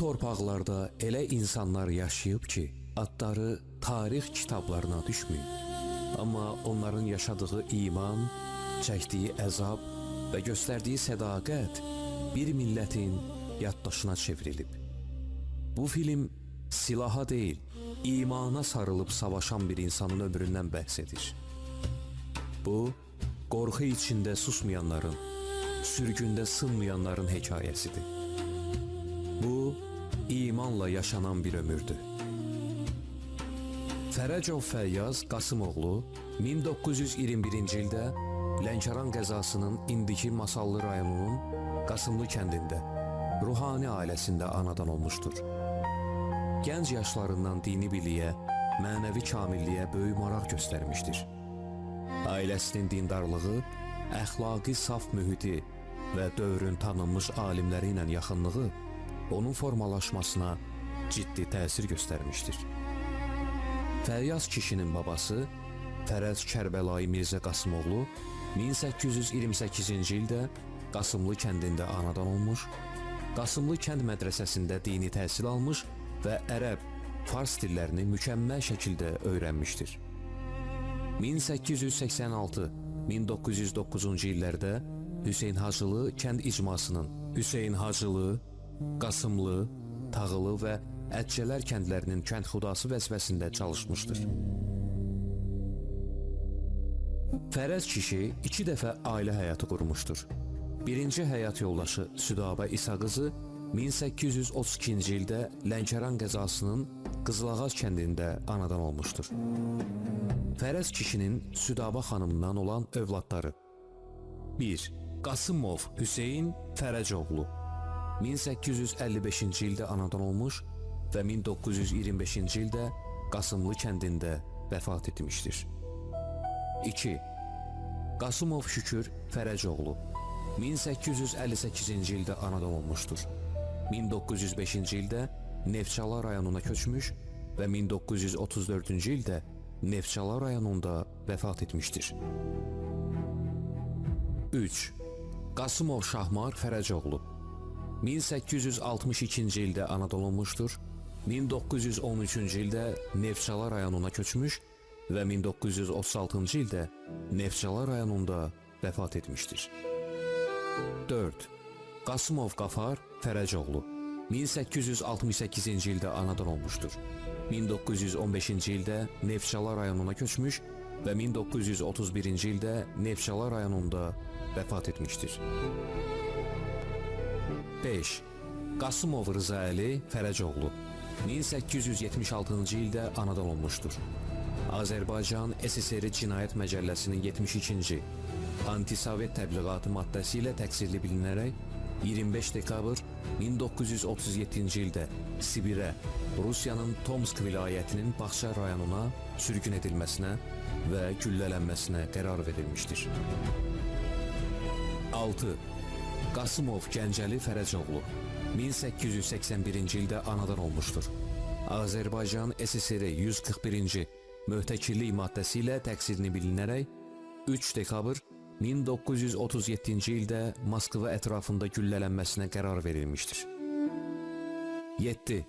torpaqlarda elə insanlar yaşayıb ki, adları tarix kitablarına düşməyib. Amma onların yaşadığı iman, çəkdiyi əzab və göstərdiyi sədaqət bir millətin yaddaşına çevrilib. Bu film silaha deyil, imana sarılıb savaşan bir insanın ömründən bəhs edir. Bu, qorxu içində susmayanların, sürgündə sınmayanların hekayəsidir. Bu, imanla yaşanan bir ömürdür. Fərəcov Fəyyaz Qasımoğlu 1921-ci ildə Lənkəran qəzasının indiki Masallı rayonunun Qasımlı kəndində ruhani ailəsində anadan olmuşdur. Gənc yaşlarından dini biliyə, mənəvi kamilliyə böyük maraq göstərmişdir. Ailəsinin dindarlığı, əxlaqi saf mühiti və dövrün tanınmış alimləri ilə yaxınlığı onun formalaşmasına ciddi təsir göstərmişdir. Fəyyaz kişinin babası Fərəz Kərbəlayı Mirzə Qasımoğlu 1828-ci ildə Qasımlı kəndində anadan olmuş, Qasımlı kənd mədrəsəsində dini təhsil almış və ərəb, fars dillərini mükəmməl şəkildə öyrənmişdir. 1886-1909-cu illərdə Hüseyn Hacılı kənd icmasının Hüseyn Hacılı, Qasımlı, Tağılı və Ətçələr kəndlərinin kəndxudası vəzifəsində çalışmışdır. Fərəz kişi 2 dəfə ailə həyatı qurmuşdur. Birinci həyat yoldaşı Südabə İsa qızı 1832-ci ildə Lənkəran qəzasının Qızılağac kəndində anadan olmuşdur. Fərəz kişinin Südabə xanımından olan övladları 1. Qasımov Hüseyn Fərəcoğlu 1855-ci ildə anadan olmuş və 1925-ci ildə Qasımlı kəndində vəfat etmişdir. 2. Qasımov Şükür Fərəcoğlu 1858-ci ildə anadan olmuşdur. 1905-ci ildə Neftçala rayonuna köçmüş və 1934-cü ildə Neftçala rayonunda vəfat etmişdir. 3. Qasımov Şahmar Fərəcoğlu 1862-ci ildə anadan olmuşdur. 1913-cü ildə Neftçala rayonuna köçmüş və 1936-cı ildə Neftçala rayonunda vəfat etmişdir. 4. Qasımov Qafar Fərəcoğlu 1868-ci ildə anadan olmuşdur. 1915-ci ildə Neftçala rayonuna köçmüş və 1931-ci ildə Neftçala rayonunda vəfat etmişdir. 5. Qasımov Rızaəli Fərəcoğlu 1876-cı ildə anadan olmuşdur. Azərbaycan SSR Cinayət Məcəlləsinin 72-ci antisovet təbliğatı maddəsi ilə təqsirli bilinərək 25 dekabr 1937-ci ildə Sibirə, Rusiyanın Tomsk vilayətinin Baxça rayonuna sürgün edilməsinə və güllələnməsinə qərar verilmişdir. 6. Qasımov Gəncəli Fərəcoğlu 1881-ci ildə anadan olmuşdur. Azərbaycan SSR 141-ci möhtəkirlik maddəsi ilə təqsirini bilinərək 3 dekabr 1937-ci ildə Moskva ətrafında güllələnməsinə qərar verilmişdir. 7.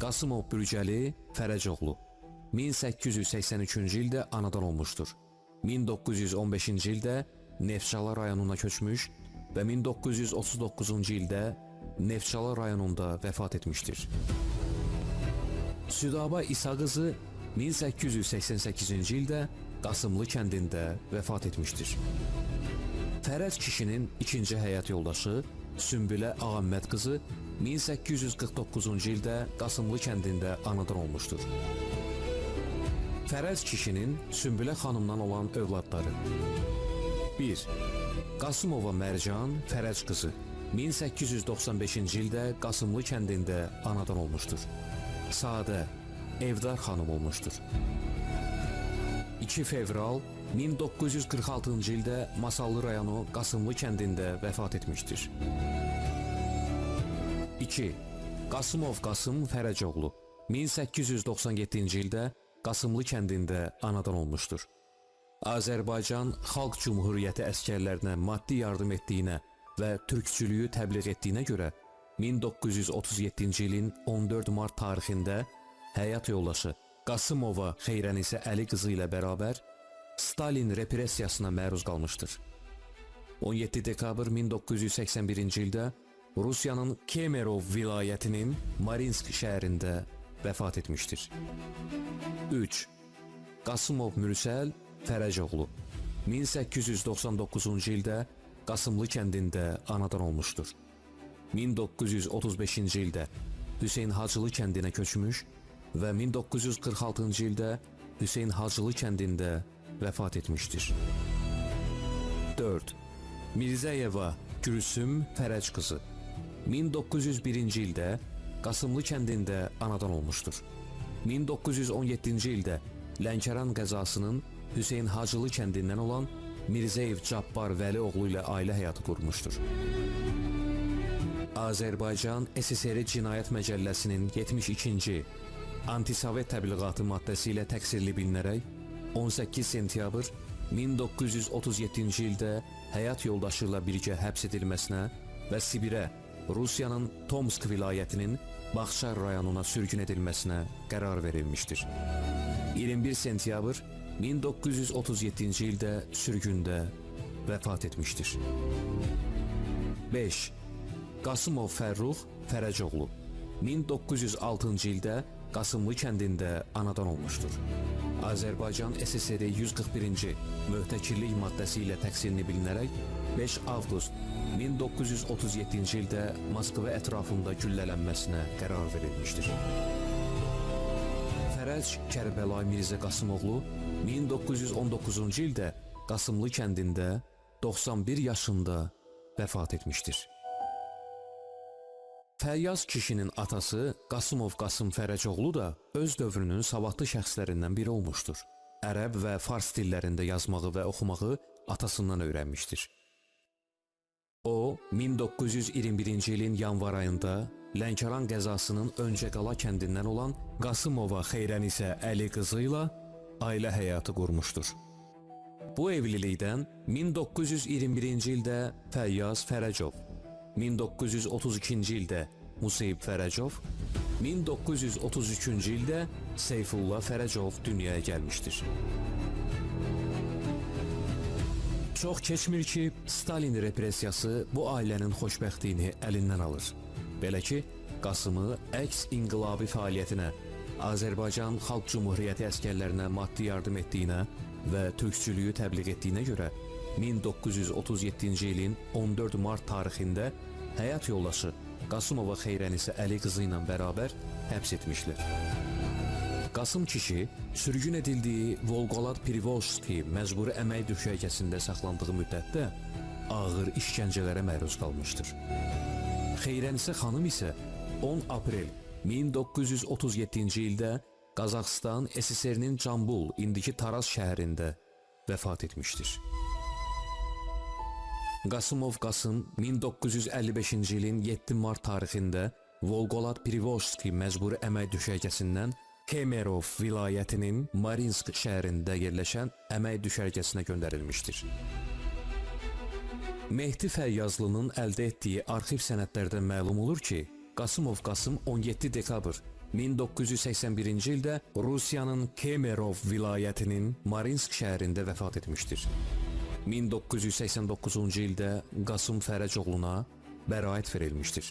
Qasımov Bürcəli Fərəcoğlu 1883-cü ildə anadan olmuşdur. 1915-ci ildə Neftçala rayonuna köçmüş və 1939-cu ildə Neftçala rayonunda vəfat etmişdir. Südabə İsa qızı 1888-ci ildə Qasımlı kəndində vəfat etmişdir. Fərəz kişinin ikinci həyat yoldaşı Sümbülə Ağammət qızı 1849-cu ildə Qasımlı kəndində anadan olmuşdur. Fərəz kişinin Sümbülə xanımdan olan övladları 1. Qasımova Mərcan Fərəc qızı 1895-ci ildə Qasımlı kəndində anadan olmuşdur. Sadə, evdar xanım olmuşdur. 2 fevral 1946-cı ildə Masallı rayonu Qasımlı kəndində vəfat etmişdir. 2. Qasımov Qasım Fərəcoğlu 1897-ci ildə Qasımlı kəndində anadan olmuşdur. Azərbaycan Xalq Cumhuriyyəti əskərlərinə maddi yardım etdiyinə və türkçülüyü təbliğ etdiyinə görə 1937-ci ilin 14 mart tarixində həyat yoldaşı Qasımova Xeyrənisə Əli qızı ilə bərabər Stalin repressiyasına məruz qalmışdır. 17 dekabr 1981-ci ildə Rusiyanın Kemerov vilayətinin Marinsk şəhərində vəfat etmişdir. 3. Qasımov Mürsəl Fərəcoğlu 1899-cu ildə Qasımlı kəndində anadan olmuşdur. 1935-ci ildə Hüseyn Hacılı kəndinə köçmüş və 1946-cı ildə Hüseyn Hacılı kəndində vəfat etmişdir. 4. Mirzəyeva Gülsüm Fərəc qızı 1901-ci ildə Qasımlı kəndində anadan olmuşdur. 1917-ci ildə Lənkəran qəzasının Hüseyn Hacılı kəndindən olan Mirzəyev Cabbar Vəlioğlu ilə ailə həyatı qurmuşdur. Azərbaycan SSR Cinayət Məcəlləsinin 72-ci antisovet təbliğatı maddəsi ilə təqsirli bilinərək 18 sentyabr 1937-ci ildə həyat yoldaşı ilə birgə həbs edilməsinə və Sibirə, Rusiyanın Tomsk vilayətinin Bağçar rayonuna sürgün edilməsinə qərar verilmişdir. 21 sentyabr 1937-ci ildə sürgündə vəfat etmişdir. 5. Qasımov Fərrux Fərəcoğlu 1906-cı ildə Qasımlı kəndində anadan olmuşdur. Azərbaycan SSR 141-ci möhtəkirlik maddəsi ilə təqsirli bilinərək 5 avqust 1937-ci ildə Moskva ətrafında güllələnməsinə qərar verilmişdir. Fərəc Kərbəlayi Mirzə Qasımoğlu 1919-cu ildə Qasımlı kəndində 91 yaşında vəfat etmişdir. Fəyyaz kişinin atası Qasımov Qasım Fərəcoğlu da öz dövrünün savadlı şəxslərindən biri olmuşdur. Ərəb və fars dillərində yazmağı və oxumağı atasından öyrənmişdir. O, 1921-ci ilin yanvar ayında Lənkəran qəzasının Öncəqala kəndindən olan Qasımova Xeyrənisə Əli qızı ilə ailə həyatı qurmuşdur. Bu evlilikdən 1921-ci ildə Fəyyaz Fərəcov, 1932-ci ildə Museyib Fərəcov, 1933-cü ildə Seyfullah Fərəcov dünyaya gəlmişdir. Çox keçmir ki, Stalin repressiyası bu ailənin xoşbəxtliyini əlindən alır. Belə ki, Qasımı əks inqilabi fəaliyyətinə, Azərbaycan Xalq Cumhuriyyəti əskərlərinə maddi yardım etdiyinə və türkçülüyü təbliğ etdiyinə görə 1937-ci ilin 14 mart tarixində həyat yoldaşı Qasımova Xeyrənisə Əli qızı ilə bərabər həbs etmişlər. Qasım kişi sürgün edildiyi Volqolad Privolski məcburi əmək düşərgəsində saxlandığı müddətdə ağır işgəncələrə məruz qalmışdır. Xeyrənisə xanım isə 10 aprel 1937-ci ildə Qazaxıstan SSR-nin Cambul, indiki Taraz şəhərində vəfat etmişdir. Qasımov Qasım 1955-ci ilin 7 mart tarixində Volqolad Privolski məcburi əmək düşərgəsindən Kemerov vilayətinin Marinsk şəhərində yerləşən əmək düşərgəsinə göndərilmişdir. Mehdi Fəyyazlının əldə etdiyi arxiv sənədlərdən məlum olur ki, Qasımov Qasım 17 dekabr 1981-ci ildə Rusiyanın Kemerov vilayətinin Marinsk şəhərində vəfat etmişdir. 1989-cu ildə Qasım Fərəcoğluna bəraət verilmişdir.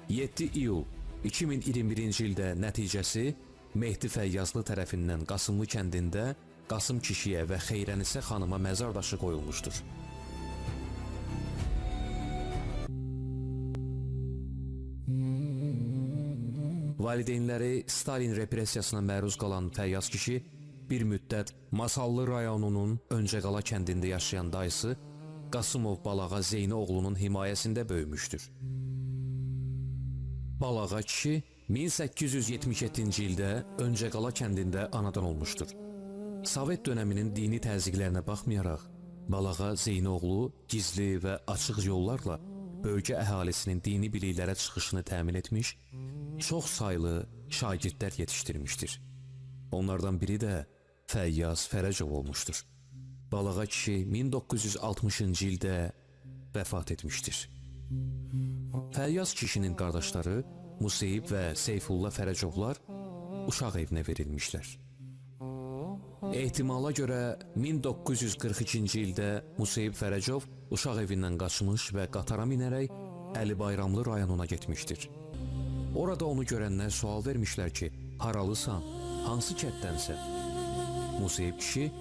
7 iyul 2021-ci ildə nəticəsi Mehdi Fəyyazlı tərəfindən Qasımlı kəndində Qasım kişiyə və Xeyrənisə xanıma məzar daşı qoyulmuşdur. Valideynləri Stalin repressiyasına məruz qalan Fəyyaz kişi bir müddət Masallı rayonunun Öncəqala kəndində yaşayan dayısı Qasımov Balağa Zeyni oğlunun himayəsində böyümüşdür. Balağa kişi 1877-ci ildə Öncəqala kəndində anadan olmuşdur. Sovet dönəminin dini təzyiqlərinə baxmayaraq, Balağa Zeyni oğlu gizli və açıq yollarla bölgə əhalisinin dini biliklərə çıxışını təmin etmiş, çox saylı şagirdlər yetişdirmişdir. Onlardan biri də Fəyyaz Fərəcov olmuşdur. Balağa kişi 1960-cı ildə vəfat etmişdir. Fəyyaz kişinin qardaşları Museyib və Seyfullah Fərəcovlar uşaq evinə verilmişlər. Ehtimala görə 1942-ci ildə Museyib Fərəcov uşaq evindən qaçmış və qatara minərək Əli Bayramlı rayonuna getmişdir. Orada onu görənlər sual vermişlər ki, haralısan, hansı kənddənsən? Museyib kişi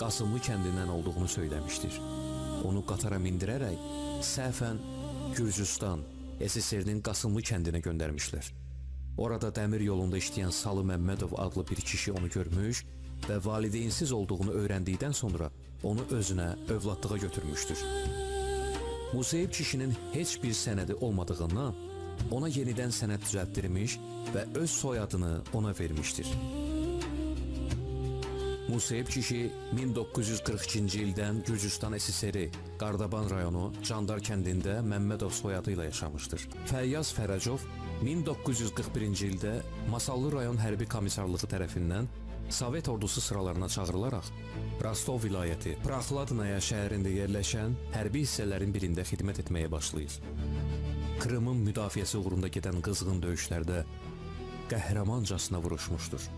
Qasımlı kəndindən olduğunu söyləmişdir. Onu qatara mindirərək səhvən Gürcüstan, SSR-nin Qasımlı kəndinə göndərmişlər. Orada dəmir yolunda işləyən Salı Məmmədov adlı bir kişi onu görmüş və valideynsiz olduğunu öyrəndikdən sonra onu özünə övladlığa götürmüşdür. Museyib kişinin heç bir sənədi olmadığından ona yenidən sənəd düzəltdirmiş və öz soyadını ona vermişdir. Museyib kişi 1942-ci ildən Gürcüstan SSR Qardaban rayonu Candar kəndində Məmmədov soyadı ilə yaşamışdır. Fəyyaz Fərəcov 1941-ci ildə Masallı rayon hərbi komissarlığı tərəfindən Sovet ordusu sıralarına çağırılaraq Rostov vilayəti Praxladnaya şəhərində yerləşən hərbi hissələrin birində xidmət etməyə başlayır. Krımın müdafiəsi uğrunda gedən qızğın döyüşlərdə qəhrəmancasına vuruşmuşdur.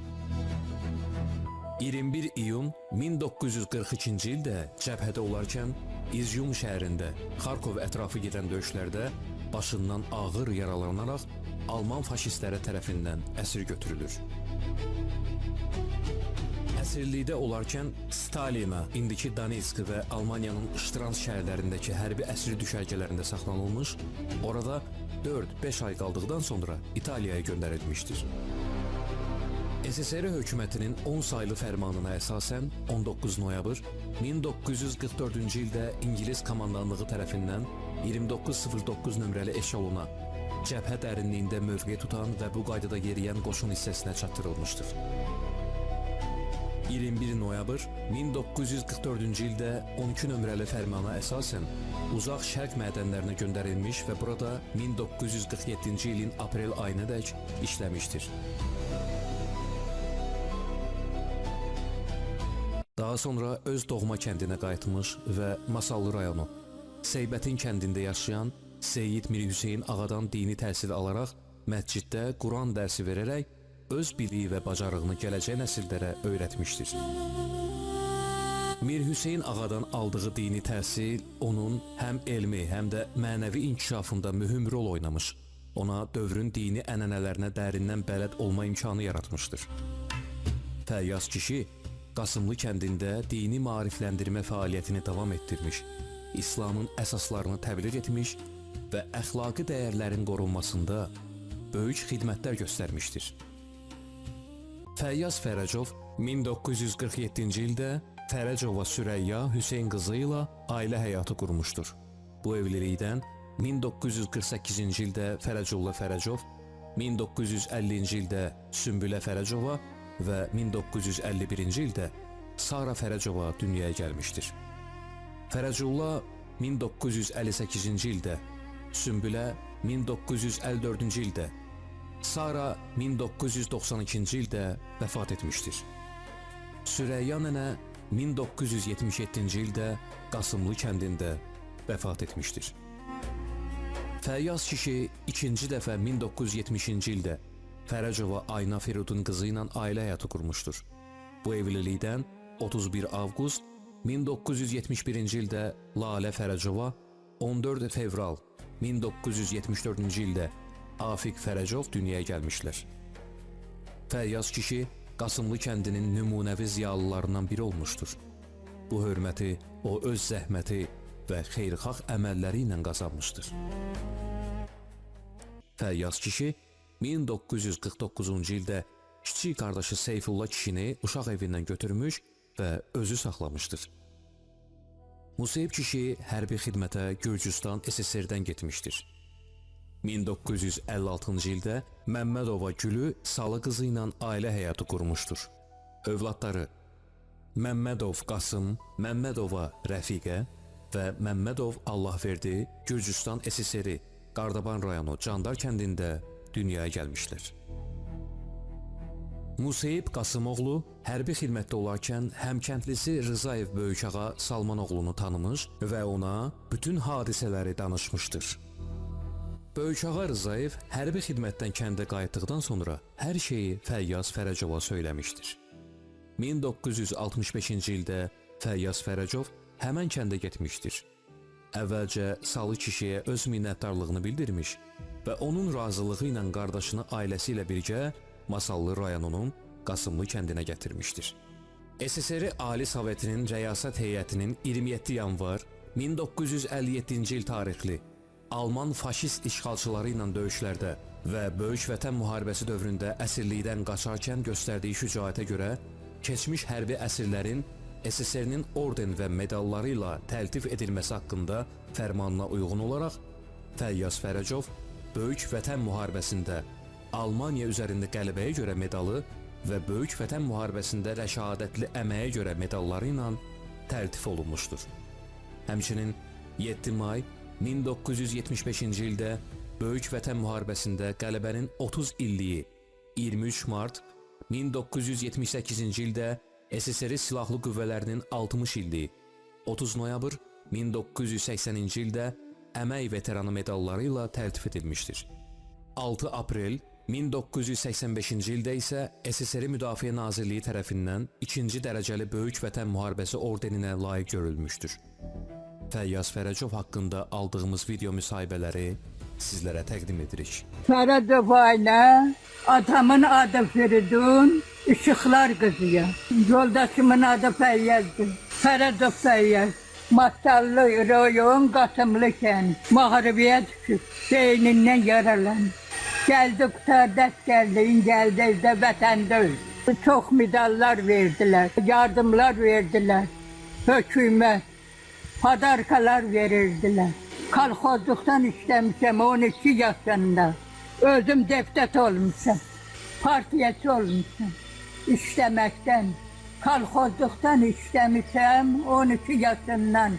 21 iyun 1942-ci ildə cəbhədə olarkən İzyum şəhərində Xarkov ətrafı gedən döyüşlərdə başından ağır yaralanaraq Alman faşistləri tərəfindən əsir götürülür. Əsirlikdə olarkən Stalina, indiki Donetsk və Almaniyanın Ştrans şəhərlərindəki hərbi əsir düşərgələrində saxlanılmış, orada 4-5 ay qaldıqdan sonra İtaliyaya göndərilmişdir. SSR hökumətinin 10 saylı fərmanına əsasən 19 noyabr 1944-cü ildə İngilis komandanlığı tərəfindən 2909 nömrəli eşelona cəbhə dərinliyində mövqe tutan və bu qaydada yeriyən qoşun hissəsinə çatdırılmışdır. 21 noyabr 1944-cü ildə 12 nömrəli fərmana əsasən uzaq şərq mədənlərinə göndərilmiş və burada 1947-ci ilin aprel ayınadək işləmişdir. Daha sonra öz doğma kəndinə qayıtmış və Masallı rayonu Seybətin kəndində yaşayan Seyid Mir Hüseyin ağadan dini təhsil alaraq məsciddə Quran dərsi verərək öz biliyi və bacarığını gələcək nəsillərə öyrətmişdir. Mir Hüseyin ağadan aldığı dini təhsil onun həm elmi, həm də mənəvi inkişafında mühüm rol oynamış, ona dövrün dini ənənələrinə dərindən bələd olma imkanı yaratmışdır. Fəyyaz kişi Qasımlı kəndində dini maarifləndirmə fəaliyyətini davam etdirmiş, İslamın əsaslarını təbliğ etmiş və əxlaqi dəyərlərin qorunmasında böyük xidmətlər göstərmişdir. Fəyyaz Fərəcov 1947-ci ildə Fərəcova Sürəyya Hüseyn qızı ilə ailə həyatı qurmuşdur. Bu evlilikdən 1948-ci ildə Fərəcovla Fərəcov, 1950-ci ildə Sümbülə Fərəcova və 1951-ci ildə Sara Fərəcova dünyaya gəlmişdir. Fərəcullah 1958-ci ildə, Sümbülə 1954-cü ildə, Sara 1992-ci ildə vəfat etmişdir. Sürəyya nənə 1977-ci ildə Qasımlı kəndində vəfat etmişdir. Fəyyaz kişi ikinci dəfə 1970-ci ildə Fərəcova Ayna Firudun qızı ilə ailə həyatı qurmuşdur. Bu evlilikdən 31 avqust 1971-ci ildə Lalə Fərəcova, 14 fevral 1974-cü ildə Afiq Fərəcov dünyaya gəlmişlər. Fəyyaz kişi Qasımlı kəndinin nümunəvi ziyalılarından biri olmuşdur. Bu hörməti o öz zəhməti və xeyirxah əməlləri ilə qazanmışdır. Fəyyaz kişi 1949-cu ildə kiçik qardaşı Seyfullah kişini uşaq evindən götürmüş və özü saxlamışdır. Museyib kişi hərbi xidmətə Gürcüstan SSR-dən getmişdir. 1956-cı ildə Məmmədova Gülü Salı qızı ilə ailə həyatı qurmuşdur. Övladları Məmmədov Qasım, Məmmədova Rəfiqə və Məmmədov Allahverdi Gürcüstan SSR Qardaban rayonu Candar kəndində dünyaya gəlmişlər. Museyib Qasımoğlu hərbi xidmətdə olarkən həmkəndlisi Rızayev Böyükağa Salmanoğlunu tanımış və ona bütün hadisələri danışmışdır. Böyükağa Rzayev hərbi xidmətdən kəndə qayıtdıqdan sonra hər şeyi Fəyyaz Fərəcova söyləmişdir. 1965-ci ildə Fəyyaz Fərəcov həmən kəndə getmişdir. Əvvəlcə Salı kişiyə öz minnətdarlığını bildirmiş və onun razılığı ilə qardaşını ailəsi ilə birgə Masallı rayonunun Qasımlı kəndinə gətirmişdir. SSR Ali Sovetinin Rəyasət Heyətinin 27 yanvar 1957-ci il tarixli Alman faşist işğalçıları ilə döyüşlərdə və Böyük Vətən müharibəsi dövründə əsirlikdən qaçarkən göstərdiyi şücaətə görə keçmiş hərbi əsirlərin SSR-nin orden və medalları ilə təltif edilməsi haqqında fərmanına uyğun olaraq Fəyyaz Fərəcov Böyük Vətən müharibəsində Almaniya üzərində qələbəyə görə medalı və Böyük Vətən müharibəsində rəşadətli əməyə görə medalları ilə təltif olunmuşdur. Həmçinin 7 may 1975-ci ildə Böyük Vətən müharibəsində qələbənin 30 illiyi, 23 mart 1978-ci ildə SSR Silahlı Qüvvələrinin 60 illiyi, 30 noyabr 1980-ci ildə əmək veteranı medalları ilə təltif edilmişdir. 6 aprel 1985-ci ildə isə SSR Müdafiə Nazirliyi tərəfindən 2-ci dərəcəli Böyük Vətən Müharibəsi ordeninə layiq görülmüşdür. Fəyyaz Fərəcov haqqında aldığımız video müsahibələri sizlərə təqdim edirik. Fərəcov ailə, atamın adı Firidun, Işıqlar qızıya. Yoldaşımın adı Fəyyazdır. Fərəcov Fəyyaz. Masallı rayon Qasımlı kənd. Müharibəyə düşüb, beynindən yaralanıb. Gəldi qutarda əsgərliyin, gəldi evdə vətəndə öldü. Çox medallar verdilər, yardımlar verdilər. Hökumət, padarkalar verirdilər. Kolxozluqdan işləmişəm 12 yaşında. Özüm deputat olmuşam, partiyası olmuşam. İşləməkdən, kolxozluqdan işləmişəm 12 yaşından.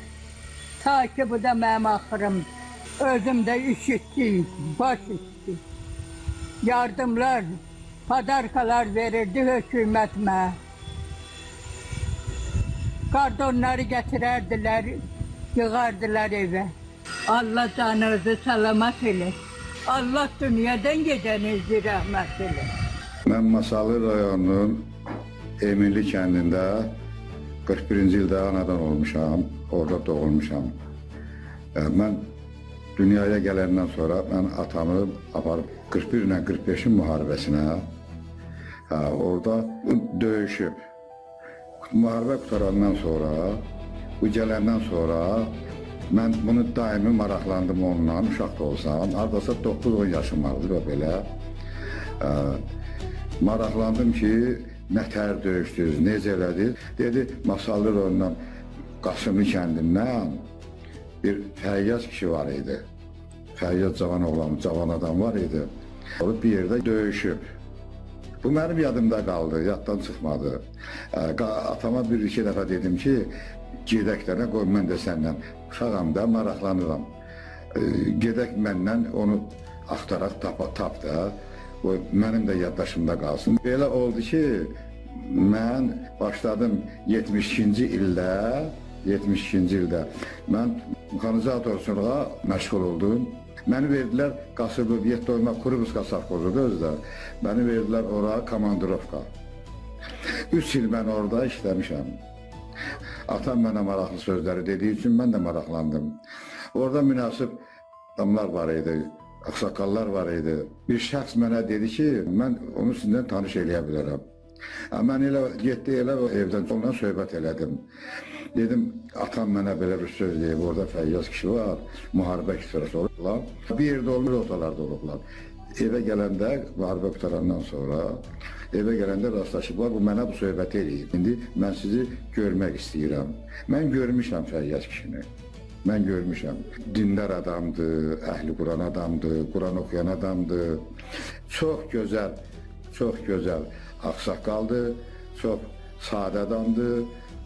Ta ki bu da mənim axırımdır. Özüm də iş işçiyim, baş işçi. Yardımlar, padarkalar verirdi hökumət mənə. Kardonları gətirərdilər, yığardılar evə. Allah canınızı salamat elə. Allah dünyadan gedənizi rəhmət elə. Mən Masallı rayonunun Eminli kəndində 41-ci ildə anadan olmuşam, orada doğulmuşam. Mən dünyaya gələndən sonra mən atamı aparıb 41 ilə 45-in müharibəsinə orada döyüşüb. Müharibə qutarandan sonra, bu gələndən sonra mən bunu daimi maraqlandım onunla, uşaq da olsam. Hardasa 9-10 yaşım vardı və belə. Maraqlandım ki, nətər döyüşdünüz, necə elədiniz? Dedi, Masallı rayonundan Qasımlı kəndindən bir Fəyyaz kişi var idi. Fəyyaz cavan oğlan, cavan adam var idi. O bir yerdə döyüşüb. Bu mənim yadımda qaldı, yaddan çıxmadı. Atama bir-iki dəfə dedim ki, gedəklərə qoy, mən də səndən uşağam da, maraqlanıram. Gedək məndən onu axtaraq tap da, mənim də yaddaşımda qalsın. Belə oldu ki, mən başladım 72-ci ildə mən mexanizatorçuluğa məşğul oldum. Məni verdilər Qasımlı Diyet Doyma Kurumska savxozudur özdə. Məni verdilər ora komandirovka. 3 il mən orada işləmişəm. Atam mənə maraqlı sözləri dediyi üçün mən də maraqlandım. Orada münasib adamlar var idi, ağsaqqallar var idi. Bir şəxs mənə dedi ki, mən onu sizinlə tanış eləyə bilərəm. Mən elə getdi, elə evdən onunla söhbət elədim. Dedim, atam mənə belə bir söz deyib, orada Fəyyaz kişi var, müharibə kisrəsi olublar. Bir yerdə olmur, otalarda olublar. Evə gələndə, müharibə qutarandan sonra, evə gələndə rastlaşıblar, bu mənə bu söhbət eləyib. İndi mən sizi görmək istəyirəm. Mən görmüşəm Fəyyaz kişini. Mən görmüşəm. Dindar adamdır, əhli Quran adamdır, Quran oxuyan adamdır. Çox gözəl, çox gözəl ağsaqqaldır, çox sadə adamdır.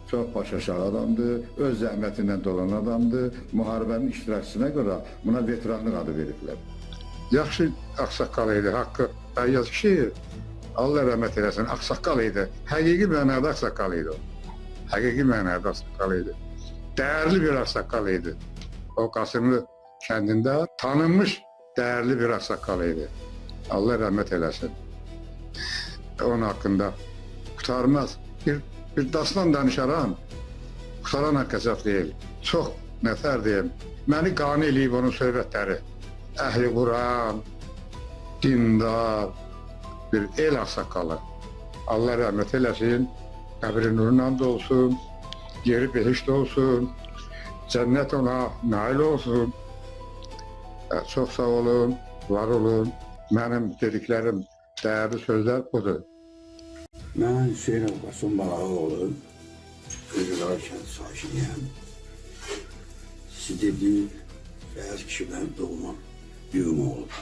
Çox başaşağı adamdır, öz zəhmətindən dolan adamdır. Müharibənin iştirakçısına görə buna veteranlıq adı veriblər. Yaxşı ağsaqqal idi, haqqı Fəyyaz kişi, Allah rəhmət eləsin, ağsaqqal idi. Həqiqi mənada ağsaqqal idi o. Həqiqi mənada ağsaqqal idi. Dəyərli bir ağsaqqal idi. O Qasımlı kəndində tanınmış değerli bir ağsaqqalıydı. Allah rahmet eylesin. Onun hakkında kurtarmaz. Bir dastan danışaram, qutaran haqqacaq deyil. Çox nəfər deyim, məni qane eləyib onun söhbətləri. Əhli Quran, dindar, bir el ağsaqqalı. Allah rəhmət eləsin, qəbri nurla dolsun, yeri behişt olsun, cənnət ona nail olsun. Çox sağ olun, var olun. Mənim dediklərim, dəyərli sözlər budur. Mən Hüseyin Avqasım Balağoğlu, Qızılar kəndi sakiniyəm. Siz dediyiniz bəyaz kişilərin doğma büyümü olub.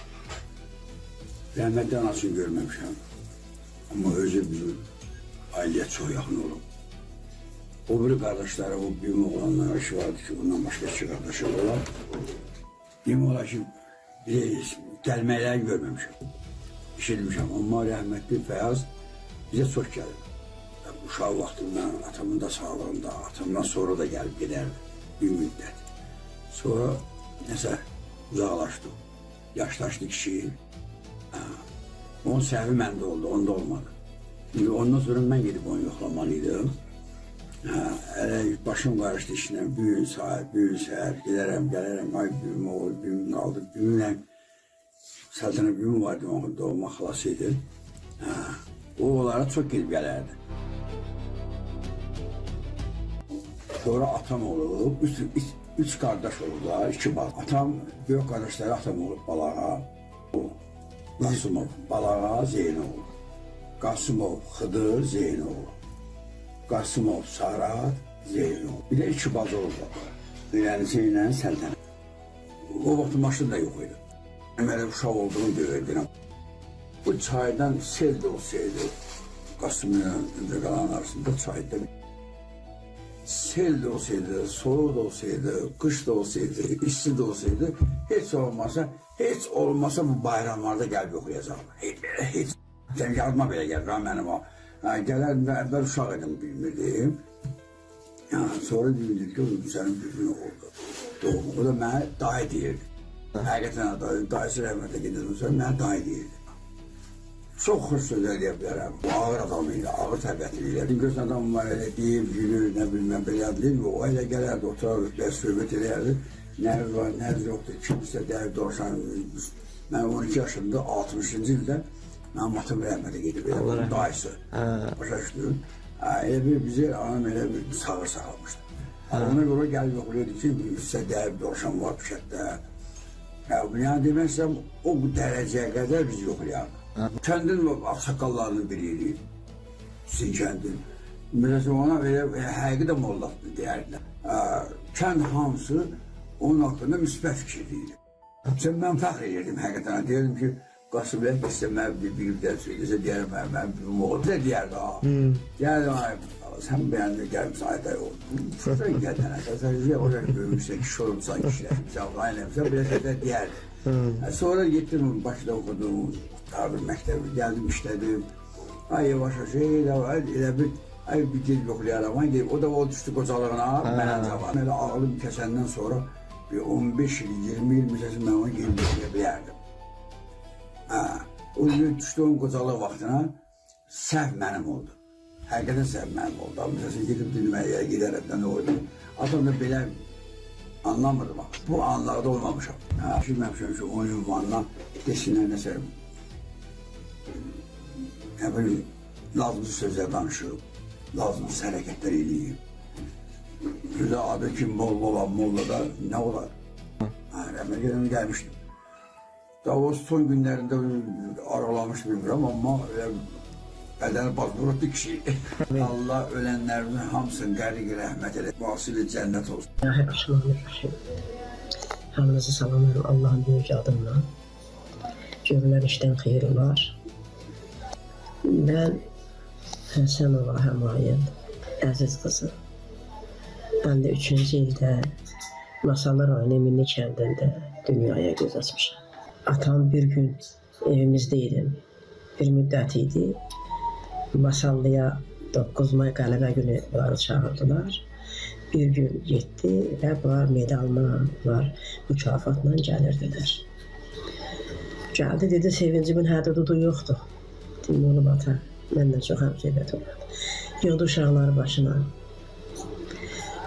Rəhmətli anasını görməmişəm. Amma özü bizim ailəyə çox yaxın olub. O biri qardaşları, o büyümü olanlara işi vardı ki, bundan başqa iki qardaşı olan. Deyim ola ki, gəlməkləri görməmişəm. İşitmişəm, amma rəhmətli Fəyaz bizə çox gəlir. Uşaq vaxtımdan, atamın da sağlığında, atamdan sonra da gəlib gedərdi bir müddət. Sonra nəsə uzaqlaşdı, yaşlaşdı kişi. Onun səhvi məndə oldu, onda olmadı. Çünki ondan sonra mən gedib onu yoxlamalıydım. Başım qarışdı işlə, büyün səhər, gedərəm, gələrəm, ay büyüm oğul, büyüm qaldı, büyümlə Səltənə büyüm vardı, onun doğma xalası idi. O onlara çox gedib gələrdi. Sonra atam olub, üç qardaş olublar, iki bal. Atam, böyük qardaşları atam olub Balağa, Qasımov, Balağa, Zeynov, Qasımov, Xıdır, Zeynov, Qasımov, Sarat, Zeynov. Bir də iki baz olublar, Qeyrənisi ilə Səltənə. O vaxt maşın da yox idi. Əmələ uşaq olduğunu görürəm. Bu çaydan sel de olsaydı, Qasımla öncə qalan arasında çayda sel de olsaydı, soğuk da olsaydı, kış da olsaydı, işsiz de olsaydı, hiç olmasa bu bayramlarda gəlib yoxlayacaq. Heç. Yardıma belə gəlir mənim o. Gələrdim və əvvəl uşaq edim, bilmirdim. Sonra bilmirdim ki, o sənin düzgün oldu. Doğum. O da mənə dayı deyirdi. Həqiqətən dayısı rəhmətə gedirsə, mənə dayı deyirdi. Çox xoş sözlər deyə bilərəm. O ağır adam idi, ağır təbiətli idi. Gözün adam var elə deyib, gülür, nə bilməm, belə deyil. O elə gələrdi, oturardı, bəs söhbət edərdi. Nəriz var, nəriz yoxdur, kimsə dəyib dorsan. Mən 12 yaşımda, 60-cı ildə mənim atam rəhmətə gedib, elə bunun dayısı. Başa düşdüm. Elə bir bizi, anam elə bir sağır sağlamışdı. Ona görə gəlib yoxlayırdı ki, hissə dəyib dorsan var pişətdə. Yəni deməzsəm, o dərəcəyə qədər bizi yoxlayardı. Kəndin ağsaqqallarının biriydi, sizin kəndin. Mesela ona belə həqiqi də molladı deyərdilər. Kənd hamısı onun haqqında müsbət fikirliydi. Mən fəxr edirdim həqiqətən. Deyirdim ki, Qasım Bey istə mən bir söyləsə deyərəm, mən bir oğul. Nə deyərdi? Deyərdim, sən bəyəndə gəlmişsən, ayday oldu. Fırtın gəldənə, oraya böyümüşsən, kişi olmuşsan, kişiləşmişsən, aynəmişsən, belə şeylər deyərdi. Sonra gittim, başda okudum, tarım məktebi, geldim işledim. Ay yavaş-yavaş, elə bir dil yoxlayarım, o da o düşdü qocalığına, mənə cavan. Elə ağlım kəsəndən sonra bir 15 il, 20 il müddətin mən onu gelib yoxlaya bilərdim. O düşdü onun qocalıq vaxtına, səhv mənim oldu. Həqiqətən səhv mənim oldu. Müddətin gedib dinləməyə gedərəm də nə oldu. Adam da belə anlamırdım. Bu anlarda olmamışam. Düşünməmişəm ki, onun ünvanına desinlər nəsə, nə bilim, lazımsız sözlər danışıb, lazımsız hərəkətlər eləyib. Güzel adı ki, molla olan mollada nə olar? Rəhmətli gəlmişdim. Daha o son günlərində aralamış bilmirəm, amma bədəni bazburutlu kişi. Allah ölənlərimizin hamısını qəriq rəhmət edək, vasili cənnət olsun. Bismillahirrahmanirrahim. Hamınızı salamlarım Allah'ın büyük adımla. Görülen işten xeyir olar. Ben Həsənova Həmayin, əziz kızım. Ben de 3-cü ildə Masallı rayonu Minni kəndində dünyaya göz açmışam. Atam bir gün evimizdeydim. Bir müddət idi. Masallıya 9 may qələbə günü bunları çağırdılar. Bir gün getdi və bunlar medalla, bunlar mükafatla gəlirdilər. Gəldi dedi, sevincimin hədudu yoxdur. Dedim, oğlum ata, məndən çox həmsöhbət olardı. Yığdı uşaqları başına.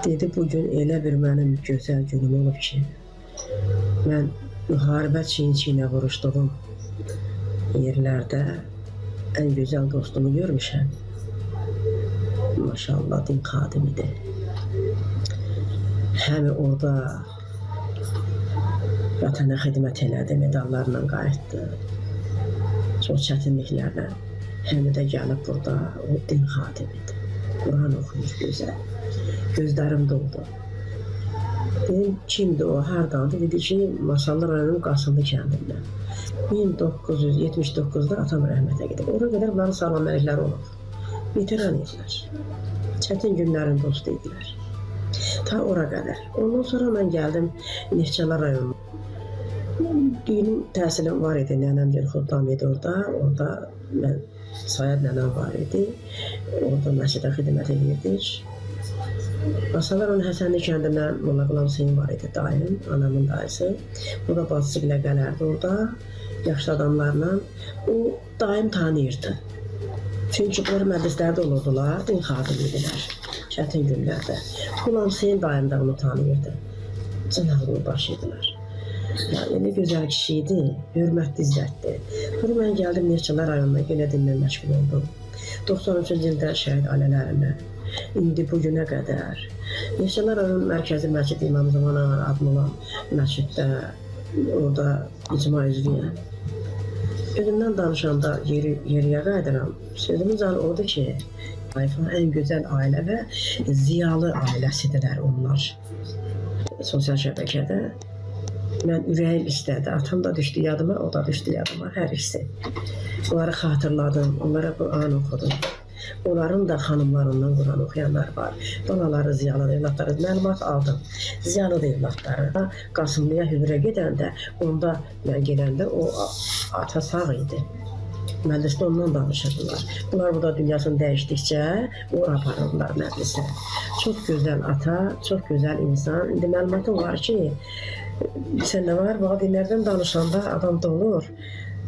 Dedi, bugün elə bir mənim gözəl günüm olub ki, mən müharibə çiyin-çiyinə vuruşduğum yerlərdə ən gözəl dostumu görmüşəm. Maşallah, din xadimidir. Həmi orada vətənə xidmət elədi, medallarla qayıtdı. Çox çətinliklərlə. Həmi də gəlib burada, o din xadimidir. Quran oxuyur gözəl. Gözlərim doldu. Dedim, kimdir o, hardandır? Dedi ki, Masallı rayonunun Qasımlı kəndindən. 1979-da atam rəhmətə gedib. Ona qədər bunların salaməlikləri olub. Veteran idilər. Çətin günlərin dostu idilər. Ta ora qədər. Ondan sonra mən gəldim Neftçala rayonuna. Dinim təhsilim var idi, nənəm Gül Xuddam idi orada. Orada mən Sayad nənəm var idi. Orada məscidə xidmət edirdik. Masaların Həsənli kəndindən Molla Qulam Hüseyin var idi, dayım, anamın dayısı. O da bacısı ilə gələrdi orada, yaşlı adamlarla. O dayım tanıyırdı. Çünki bunlar məclislərdə olurdular, din xadimi idilər, çətin günlərdə. Qulam Hüseyin dayım da onu tanıyırdı. Cınaqlı başıydılar. Yəni, elə gözəl kişi idi, hörmətli izzətli. Sonra mən gəldim Neftçala rayonuna, yenə dinlə məşğul oldum. 93-cü ildə şəhid ailələrinə, indi bugünə qədər. Neftçala rayon mərkəzi məscid İmam Zaman adlı olan məsciddə, orada icma üzvüyəm. Özümdən danışanda yeriyə qaydıram. Sözümün canı odur ki, tayfanın ən gözəl ailə və ziyalı ailəsidirlər onlar. Sosial şəbəkədə mən ürəyim istədi. Atam da düşdü yadıma, o da düşdü yadıma, hər ikisi. Onları xatırladım, onlara Quran oxudum. Onların da xanımlarından Quran oxuyanlar var. Balaları ziyalı evlatları məlumat aldım. Ziyalı evlatları Qasımlıya hübrə gedəndə, onda mən gedəndə o ata sağ idi. Məclisdə ondan danışırdılar. Bunlar burada dünyasını dəyişdikcə ora aparırdılar məclisə. Çox gözəl ata, çox gözəl insan. İndi məlumatım var ki, sən nə var? Valideynlərdən danışanda adam da olur.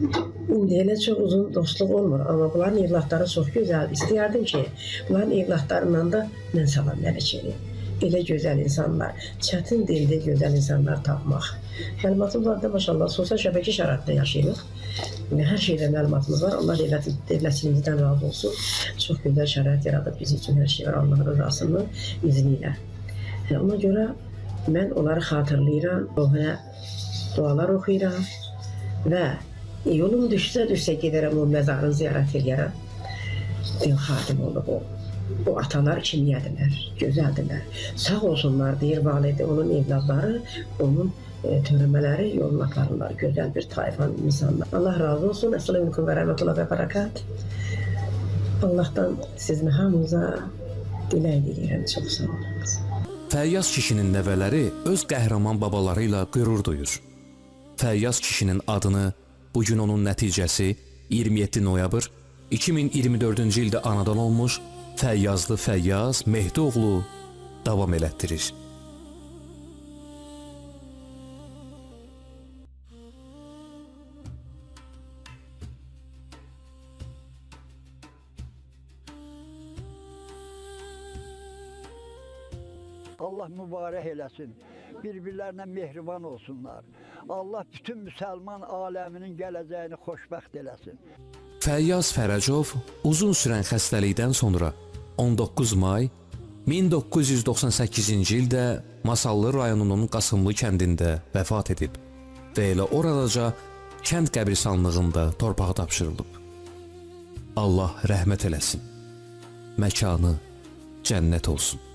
İndi elə çox uzun dostluq olmur, amma bunların evlatları çox gözəldir. İstəyərdim ki, bunların evlatlarından da mən salam mələkəyim. Elə gözəl insanlar, çətin dildə gözəl insanlar tapmaq. Məlumatım var da, maşallah, sosial şəbəkə şəraitində yaşayırıq. Hər şeydə məlumatımız var. Allah devlətimizdən razı olsun. Çox gözəl şərait yaradıb bizim üçün, hər şey var Allahın rızasının izni ilə. Ona görə mən onları xatırlayıram, ruhuna dualar oxuyuram və yolum düşsə gedərəm o məzarını ziyarət edərəm. Din xadim olub o. O atalar kimiyədirlər, gözəldirlər. Sağ olsunlar deyir validi, onun evladları, onun törəmələri yolunu aparırlar. Gözəl bir tayfan insanlar. Allah razı olsun. Əs-salamu aleykum və rəhmətullah və bərəkat. Allahdan sizin hamınıza dilək diləyirəm. Çox sağ olun. Fəyyaz kişinin nəvələri öz qəhrəman babaları ilə qürur duyur. Fəyyaz kişinin adını bugün onun nəticəsi 27 noyabr 2024-cü ildə anadan olmuş Fəyyazlı Fəyyaz Mehdioğlu davam elətdirir. Allah mübarək eləsin, bir-birlərinə mehriban olsunlar. Allah bütün müsəlman aləminin gələcəyini xoşbəxt eləsin. Fəyyaz Fərəcov uzun sürən xəstəlikdən sonra 19 may 1998-ci ildə Masallı rayonunun Qasımlı kəndində vəfat edib və elə oradaca kənd qəbristanlığında torpağa tapşırılıb. Allah rəhmət eləsin, məkanı cənnət olsun.